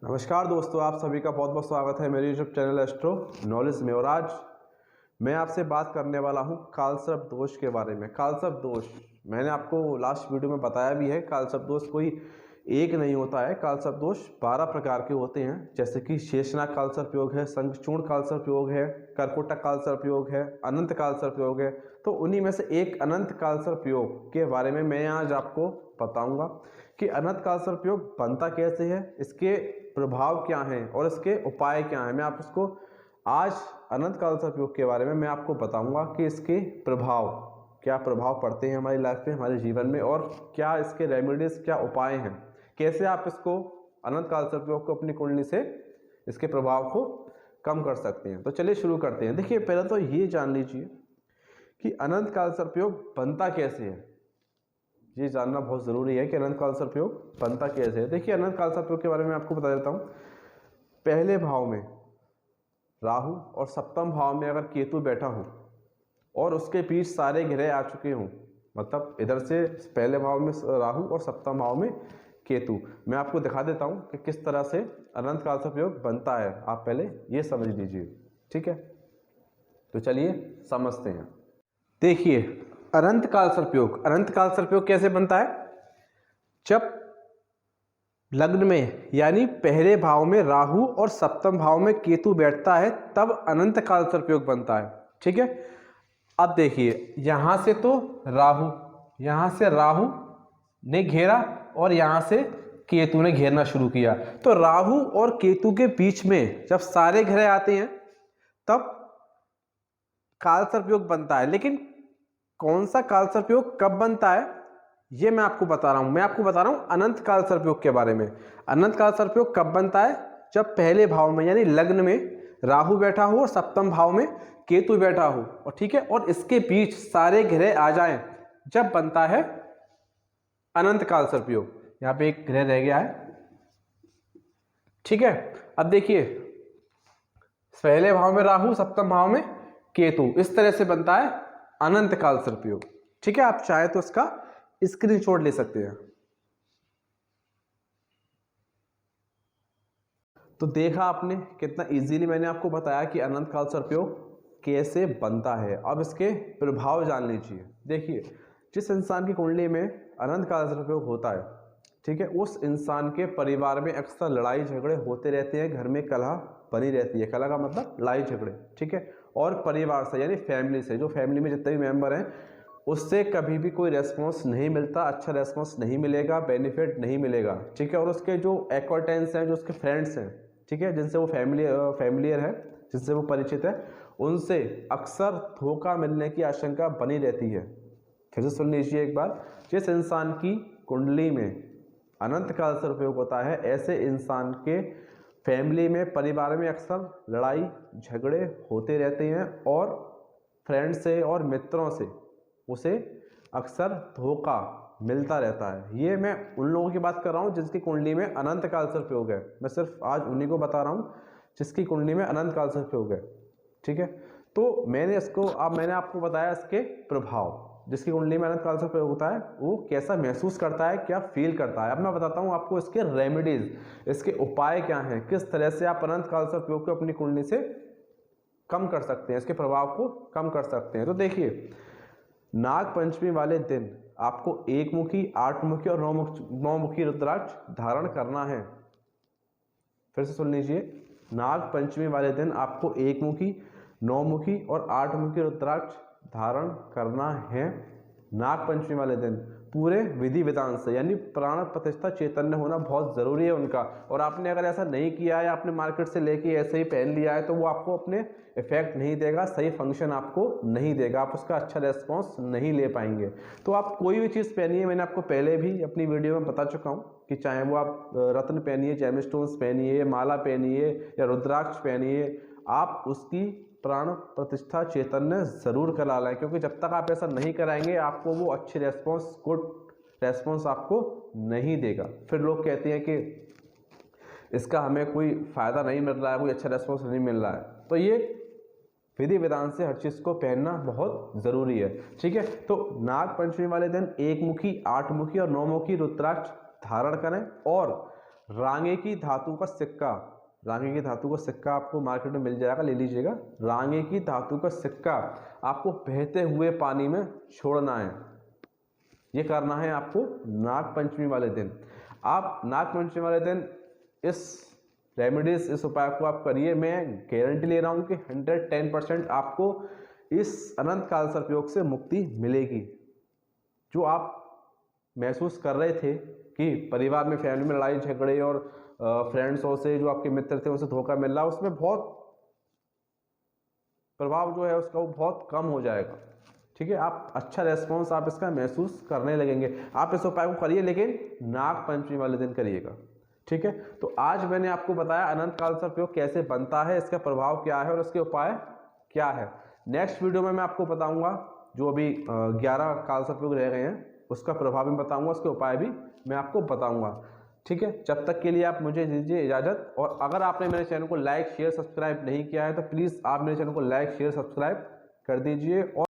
नमस्कार दोस्तों, आप सभी का बहुत बहुत स्वागत है मेरे यूट्यूब चैनल एस्ट्रो नॉलेज में। और आज मैं आपसे बात करने वाला हूं कालसर्प दोष के बारे में। कालसर्प दोष मैंने आपको लास्ट वीडियो में बताया भी है। कालसर्प दोष कोई एक नहीं होता है। कालसर्प दोष 12 प्रकार के होते हैं, जैसे कि शेषनाग कालसर्प योग है, शंखचूर्ण कालसर्प योग है, कर्कोटक कालसर्प योग है, अनंत कालसर्प योग है। तो उन्हीं में से एक अनंत कालसर्प योग के बारे में मैं आज आपको बताऊंगा कि अनंत कालसर्प योग बनता कैसे है, इसके प्रभाव क्या हैं और इसके उपाय क्या हैं। मैं आप उसको आज अनंत कालसर्प योग के बारे में मैं आपको बताऊंगा कि इसके प्रभाव क्या प्रभाव पड़ते हैं हमारी लाइफ में, हमारे जीवन में, और क्या इसके रेमेडीज, क्या उपाय हैं, कैसे आप इसको अनंत कालसर्प योग को अपनी कुंडली से इसके प्रभाव को कम कर सकते हैं। तो चलिए शुरू करते हैं। देखिए, पहले तो ये जान लीजिए कि अनंत कालसर्प योग बनता कैसे है। ये जानना बहुत ज़रूरी है कि अनंत कालसर्प योग बनता कैसे है। देखिए, अनंत कालसर्प योग के बारे में आपको बता देता हूँ। पहले भाव में राहु और सप्तम भाव में अगर केतु बैठा हो और उसके बीच सारे ग्रह आ चुके हों, मतलब इधर से पहले भाव में राहु और सप्तम भाव में केतु, मैं आपको दिखा देता हूँ कि किस तरह से अनंत कालसर्प योग बनता है। आप पहले ये समझ लीजिए, ठीक है। तो चलिए समझते हैं। देखिए, अनंत कालसर्प योग कैसे बनता है। जब लग्न में यानी पहले भाव में राहु और सप्तम भाव में केतु बैठता है तब अनंत कालसर्प योग बनता है, ठीक है। अब देखिए, यहां से तो राहु ने घेरा और यहां से केतु ने घेरना शुरू किया। तो राहु और केतु के बीच में जब सारे ग्रह आते हैं तब कालसर्प योग बनता है। लेकिन कौन सा कालसर्प योग कब बनता है ये मैं आपको बता रहा हूं। मैं आपको बता रहा हूं अनंत कालसर्प योग के बारे में। अनंत कालसर्प योग कब बनता है, जब पहले भाव में यानी लग्न में राहु बैठा हो और सप्तम भाव में केतु बैठा हो, और ठीक है, और इसके बीच सारे ग्रह आ जाएं, जब बनता है अनंत कालसर्प योग। यहां पे एक ग्रह रह गया है, ठीक है। अब देखिए, पहले भाव में राहु, सप्तम भाव में केतु, इस तरह से बनता है अनंत कालसर्प योग, ठीक है। आप चाहे तो इसका स्क्रीनशॉट ले सकते हैं। तो देखा आपने कितना इजीली मैंने आपको बताया कि अनंत कालसर्प योग कैसे बनता है। अब इसके प्रभाव जान लीजिए। देखिए, जिस इंसान की कुंडली में अनंत कालसर्प योग होता है, ठीक है, उस इंसान के परिवार में अक्सर लड़ाई झगड़े होते रहते हैं, घर में कलह बनी रहती है। कलह का मतलब लड़ाई झगड़े, ठीक है। और परिवार से यानी फैमिली से, जो फैमिली में जितने भी मेंबर हैं उससे कभी भी कोई रेस्पॉन्स नहीं मिलता, अच्छा रेस्पॉन्स नहीं मिलेगा, बेनिफिट नहीं मिलेगा, ठीक है। और उसके जो एक्वार्टेंस हैं, जो उसके फ्रेंड्स हैं, ठीक है, जिनसे वो फैमिलियर है, जिनसे वो परिचित है, उनसे अक्सर धोखा मिलने की आशंका बनी रहती है। फिर से सुन लीजिए एक बार। जिस इंसान की कुंडली में अनंत कालसर्प योग होता है, ऐसे इंसान के फैमिली में, परिवार में अक्सर लड़ाई झगड़े होते रहते हैं और फ्रेंड से और मित्रों से उसे अक्सर धोखा मिलता रहता है। ये मैं उन लोगों की बात कर रहा हूँ जिसकी कुंडली में अनंत कालसर्प योग है। मैं सिर्फ आज उन्हीं को बता रहा हूँ जिसकी कुंडली में अनंत कालसर्प योग है, ठीक है। तो मैंने आपको बताया इसके प्रभाव। जिसकी कुंडली में अनंत कालसर्प योग होता है वो कैसा महसूस करता है, क्या फील करता है। अब मैं बताता हूँ आपको इसके रेमेडीज, इसके उपाय क्या हैं, किस तरह से आप अनंत कालसर्प योग को अपनी कुंडली से कम कर सकते हैं, इसके प्रभाव को कम कर सकते हैं। तो देखिए, नाग पंचमी वाले दिन आपको एक मुखी, 8 मुखी और 9 मुखी रुद्राक्ष धारण करना है। फिर से सुन लीजिए, नाग पंचमी वाले दिन आपको 1 मुखी, 9 मुखी और 8 मुखी रुद्राक्ष धारण करना है। नाग पंचमी वाले दिन पूरे विधि विधान से, यानी प्राण प्रतिष्ठा चैतन्य होना बहुत ज़रूरी है उनका। और आपने अगर ऐसा नहीं किया है, आपने मार्केट से लेके ऐसे ही पहन लिया है, तो वो आपको अपने इफेक्ट नहीं देगा, सही फंक्शन आपको नहीं देगा, आप उसका अच्छा रेस्पॉन्स नहीं ले पाएंगे। तो आप कोई भी चीज़ पहनिए, मैंने आपको पहले भी अपनी वीडियो में बता चुका हूँ कि चाहे वो आप रत्न पहनिए, जेमस्टोन्स पहनिए, माला पहनिए या रुद्राक्ष पहनिए, आप उसकी प्राण प्रतिष्ठा चैतन्य जरूर करा लें, क्योंकि जब तक आप ऐसा नहीं कराएंगे आपको वो अच्छी रेस्पॉन्स, गुड रेस्पॉन्स आपको नहीं देगा। फिर लोग कहते हैं कि इसका हमें कोई फ़ायदा नहीं मिल रहा है, कोई अच्छा रेस्पॉन्स नहीं मिल रहा है। तो ये विधि विधान से हर चीज़ को पहनना बहुत ज़रूरी है, ठीक है। तो नाग पंचमी वाले दिन 1 मुखी, 8 मुखी और 9 मुखी रुद्राक्ष धारण करें और रांगे की धातु का सिक्का, रांगे की धातु का सिक्का आपको मार्केट में मिल जाएगा, ले लीजिएगा। रांगे की धातु का सिक्का आपको बहते हुए पानी में छोड़ना है। ये करना है आपको नाग पंचमी वाले दिन। आप नाग पंचमी वाले दिन इस रेमेडीज, इस उपाय को आप करिए। मैं गारंटी ले रहा हूँ कि 110% आपको इस अनंत काल सर्पयोग से मुक्ति मिलेगी। जो आप महसूस कर रहे थे कि परिवार में, फैमिली में लड़ाई झगड़े और फ्रेंड्सों से, जो आपके मित्र थे उनसे धोखा मिल रहा, उसमें बहुत प्रभाव जो है उसका वो बहुत कम हो जाएगा। ठीक है, आप अच्छा रेस्पॉन्स आप इसका महसूस करने लगेंगे। आप इस उपाय को करिए, लेकिन नाग पंचमी वाले दिन करिएगा। ठीक है, तो आज मैंने आपको बताया अनंत काल सर्पयोग कैसे बनता है, इसका प्रभाव क्या है और इसके उपाय क्या है। नेक्स्ट वीडियो में मैं आपको बताऊंगा जो अभी 11 काल सर्पयोग रह गए हैं उसका प्रभाव भी बताऊंगा, उसके उपाय भी मैं आपको बताऊंगा। ठीक है, जब तक के लिए आप मुझे दीजिए इजाज़त। और अगर आपने मेरे चैनल को लाइक शेयर सब्सक्राइब नहीं किया है तो प्लीज़ आप मेरे चैनल को लाइक शेयर सब्सक्राइब कर दीजिए। और